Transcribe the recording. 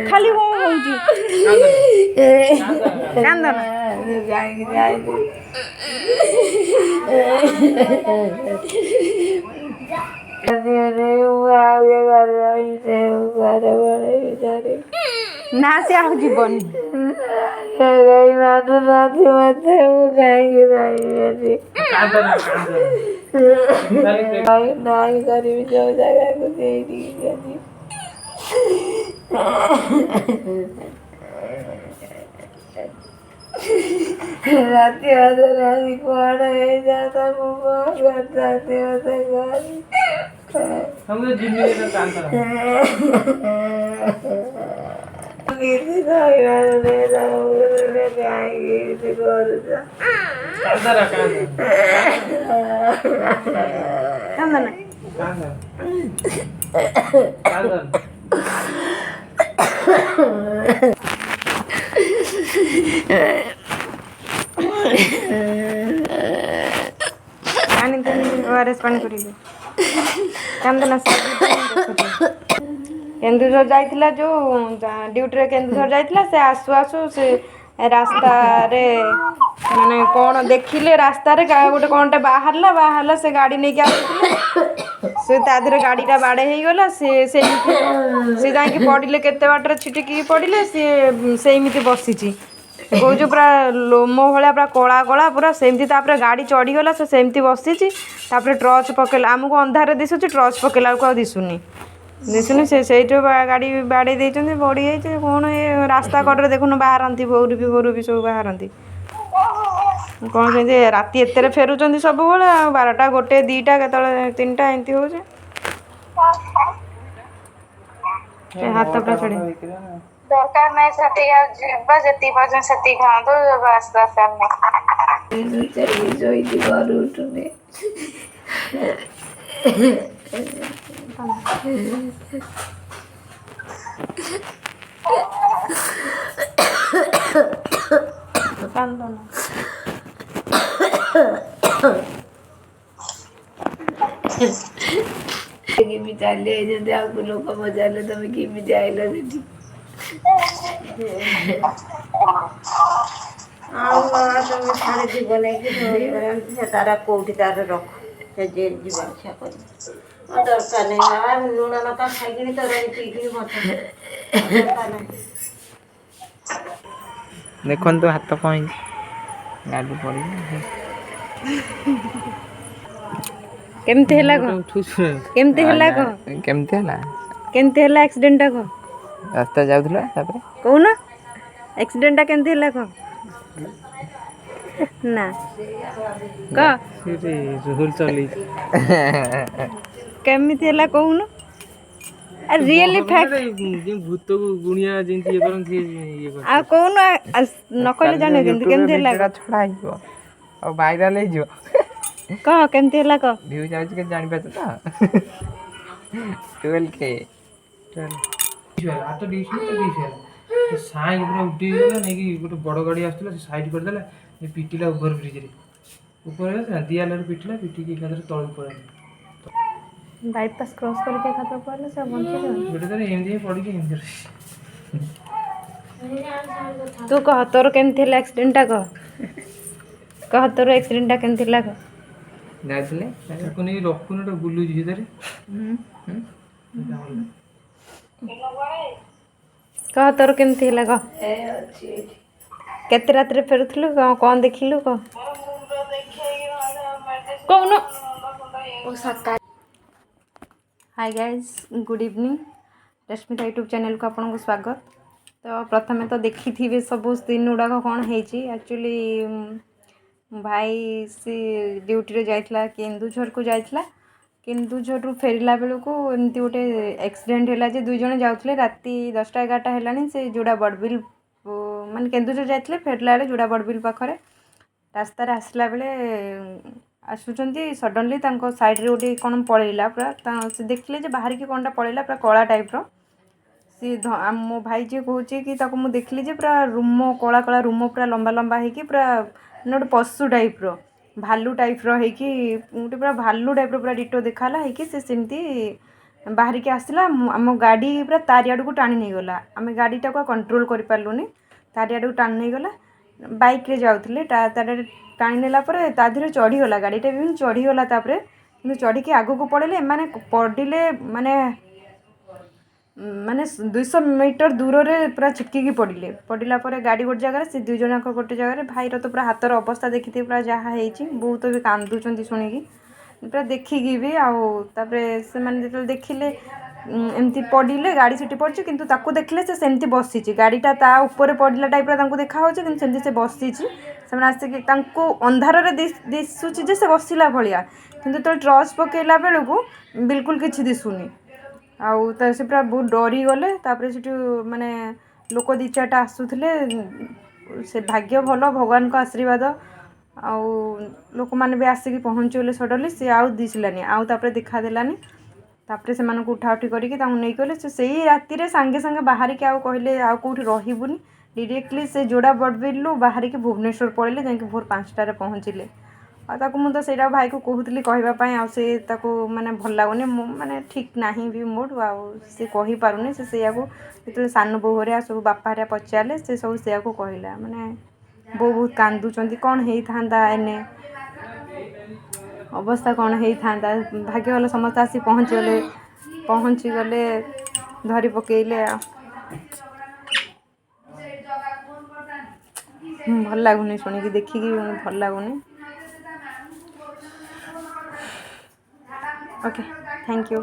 खाली ना से आ जीवन नहीं करी जो जगह को दे दी राती राती कौन है जाता करता हम तो जिम्मी का काम कर किसी का इरादा नहीं था मुझे जाएंगे किसी को कांदा ओआरएस पानी कर कांदना केन्दुझर जाइथिला जो ड्यूटी रे केन्दुझर जाइथिला से आसु आसु से रास्ता रे माने कौन देखिले रास्ता रे गोटे कौनटे बाहरला से गाड़ी नहीं आसुଥିଲେ से ताधरे गाड़ीटा बाड़े हो गला से जाके पड़िले केते बाटर छिटिकी पड़िले से बसीची कौच पूरा लोमो भाया पूरा कला कला पूरा सेमती गाड़ी चढ़ीगला से सेमती बसीची टर्च पकेला आमको अंधारे दिशुची टर्च पकेला को दिशुनी से गाड़ी बाड़े देते पड़ी जाइए कौन ये रास्ता कड़े देखुन बाहर भोर भी सब बाहर कौन से राति एत फेरुंट सब बड़े 12टा 1 2टा के 3टा एमती हो हाथ पूरा चढ़े दरकार नहीं सती जीवा जति बजन सती खांदो बस नहीं चली जोई दी बार उठने किमी चाले जदि आगु लोक मजाले तमे किमी जाइला सेठी तुम छाड़े जीव नहीं कि तारा कौटी तार रख से जेल जीवा इच्छा कर दरकार नहीं लुण लका खाई तोर पीकी देखो तो हाथ कहीं गाड़ी पड़ी केमते हला को केमते हला को केमते हला एक्सीडेंट को रास्ता जाउथला तापर कोन एक्सीडेंट केमते हला को ना का रे रोल चली केमते हला कोन रियली फैक्ट जे भूत को गुनिया जेंती ये करन ये कर आ कोन न कहले जाने केमते हला छड़ा आइबो और वायरल हे जो कह केमते हला को व्यू जाउछ के जानि पाछ त 12 के चल आ तो डिश तो साइड पूरा उठी गेला नै कि गोटे बड़ गाड़ी आस्तला से साइड कर देला ये पिटिला ओवर ब्रिज रे ऊपर है दियालर पिटला पिटी के एकादर तळ पड़े बाईपास क्रॉस करके खाता पड़ले सब बंची गयो गोटे तर एमदी पड़ी के एमदी तू कह तोर केमते हला एक्सीडेंट कह तोर एक्सीडेंट केमते हला कह जाइले को नै रखुन तो बुलु जी तरे कह तोर केमती हला कह केते रात रे फेरुथलु कौन देखिलु कह कौन ओ सका hi guys good evening Rashmita YouTube channel को आपको स्वागत। तो प्रथमे तो देखी थी सब सीन गुड़ाक कौन है एक्चुअली भाई सी ड्यूटी जाइଥିଲା केन्दुझरକୁ ଯାଇଥିଲା। केन्दुझरରୁ ଫେରିଲା ବେଳକୁ ଏମିତି ଗୋଟେ ଆକ୍ସିଡେଣ୍ଟ ହେଲା ଯେ 2 ଜଣ ଯାଉଥିଲେ। ରାତି 10ଟା 11ଟା ହେଲାଣି। ସେ ଯୋଡ଼ା ବଡ଼ବିଲ ମାନେ କେନ୍ଦୁଝର ଯାଇଥିଲେ, ଫେରିଲା ବେଳେ ଯୋଡ଼ା ବଡ଼ବିଲ ପାଖରେ ରାସ୍ତାରେ ଆସିଲା ବେଳେ ଆସୁଛନ୍ତି, ସଡନଲି ତାଙ୍କ ସାଇଡ଼ରେ ଗୋଟେ କ'ଣ ପଳେଇଲା ପୁରା। ସେ ଦେଖିଲେ ଯେ ବାହାରିକି କ'ଣଟା ପଳେଇଲା ପୁରା କଳା ଟାଇପ୍ର। सी मो भाई जी कहे कि ताको मु देखली जे पूरा रूम कला कला रूम पूरा लंबा लंबा होगी पूरा गोटे पशु टाइप रो भालू टाइप रो होगी गोटे पूरा भालू टाइप रो पूरा डिटो देखाला होगी से सेमती बाहर के आसला। आम गाड़ी पूरा तारियाड़ को टाणी नहीं गला। आम गाड़ी टाक कंट्रोल कर पार्लुनी, तारियाड़ को टाणी नहीं गला। बाइक रे जाउथले टाणी नेला पर ता धीरे चढ़ीगला, गाड़ीटा भी चढ़ीगला। तापर कि चढ़ी आग को पड़े माने पड़े माने माने 200 मीटर दूर रे पूरा छिटकी पड़ला पर गाड़ी गोटे जगह से 2 जन गोटे जगह। भाईर तो पूरा हाथर अवस्था देखी पूरा जहाँ होती बहुत भी कांदुंट शुणिकी पूरा देखिकी भी आउे से देखिले एमती पड़े गाड़ी सीटी पड़ी किंतु ताकू देखले से सेमती बसी गाड़ीटा ता ऊपर पड़ला टाइप देखा कि सेमती से बसी से आसिक अंधार दिशुची जे से बसला भाया किंतु तो टर्च पकेला बेलू बिल्कुल किसी दिशुनी। आउ से पूरा बहुत डरी गले। तापर से माने लोक 2-4टा आसुले से भाग्य भल भगवान का आशीर्वाद आउ लोक मैंने भी आसिक पहुँचगले सडनली सी आउ दिशलानी आउे देखा देलानी। तापर से उठा उठी करके नहीं गले से राति सांगे सांगे बाहर के आउ कहले आउ कौटी रहीबुनी डायरेक्टली से जोड़ा बड़बिलू बाहर के भुवनेश्वर पड़े जाकि भोर 5टार पहुँचले। मुझे से भाई को कहूली कहवाई माने भल लगुनि माने ठीक ना भी मोड से कही पारुनी से जो सान बो हरिया सब बापा हरिया पचारे से सब से कहला माने बो बहुत कांदुंट कौन होता एने अवस्था कौन होता। भाग्य भल समस्त आसी पहुँची गले धरी पकेले भल लगुनि शुणिकी देखिकी भल लगुनि। Okay thank you.